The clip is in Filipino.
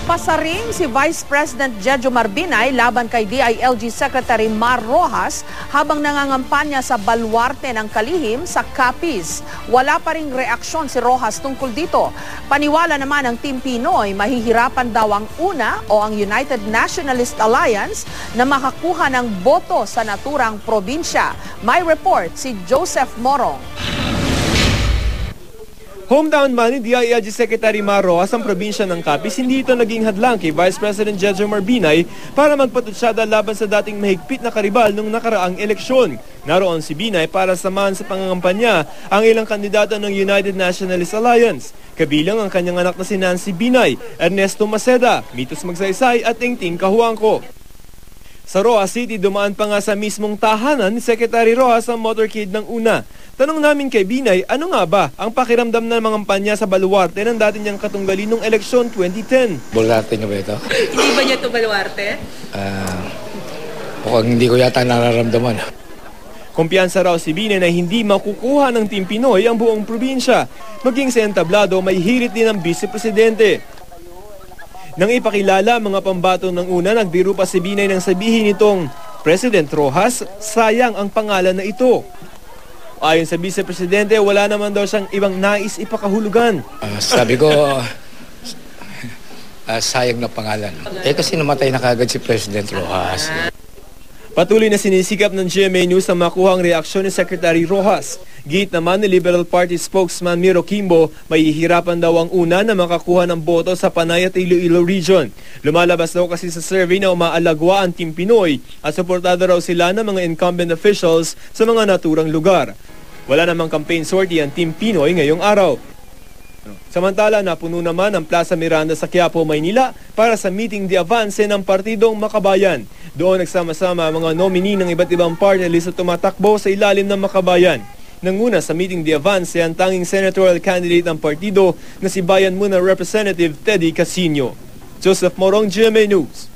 Nagpasaring si Vice President Jejo Marbinay laban kay DILG Secretary Mar Rojas habang nangangampanya sa baluarte ng kalihim sa Capiz. Wala pa ring reaksyon si Rojas tungkol dito. Paniwala naman ng Team Pinoy, mahihirapan daw ang UNA o ang United Nationalist Alliance na makakuha ng boto sa naturang probinsya. May report si Joseph Morong. Hometown man ni DILG Secretary Mar Rojas ang probinsya ng Capiz, hindi ito naging hadlang kay Vice President Jejo Marbinay para magpatutsyada laban sa dating mahigpit na karibal nung nakaraang eleksyon. Naroon si Binay para samahan sa pangangampanya ang ilang kandidato ng United Nationalist Alliance. Kabilang ang kanyang anak na si Nancy Binay, Ernesto Maceda, Mitos Magsaysay at Tingting Kahuangco. Sa Rojas City, dumaan pa nga sa mismong tahanan ni Secretary Rojas ang motorcade ng UNA. Tanong namin kay Binay, ano nga ba ang pakiramdam ng mga kampanya sa baluarte ng dati niyang katunggali nung eleksyon 2010? Baluarte niyo ba ito? Hindi ba niya ito baluarte? Mukhang hindi ko yata nararamdaman. Kumpiyansa raw si Binay na hindi makukuha ng Team Pinoy ang buong probinsya. Maging sa entablado, may hirit din ang vice-presidente. Nang ipakilala mga pambato ng UNA, nagbiro pa si Binay nang sabihin nitong, President Rojas, sayang ang pangalan na ito. Ayon sa vice-presidente, wala naman daw siyang ibang nais ipakahulugan. Sabi ko, sayang na pangalan. Kasi namatay na kagad si President Rojas. Patuloy na sinisikap ng GMA News na makuha ang reaksyon ni Secretary Rojas. Gate naman ni Liberal Party spokesman Miro Kimbo, mahihirapan daw ang UNA na makakuha ng boto sa Panay at Iloilo region. Lumalabas daw kasi sa survey na umaalagwa ang Team Pinoy at suportado raw sila ng mga incumbent officials sa mga naturang lugar. Wala namang campaign sortie ang Team Pinoy ngayong araw. Samantala, napuno naman ang Plaza Miranda sa Quiapo, Maynila para sa meeting de avance ng Partidong Makabayan. Doon nagsama-sama ang mga nominee ng iba't ibang party list na tumatakbo sa ilalim ng Makabayan. Nanguna sa meeting de avance ang tanging senatorial candidate ng partido na si Bayan Muna Representative Teddy Casino. Joseph Morong, GMA News.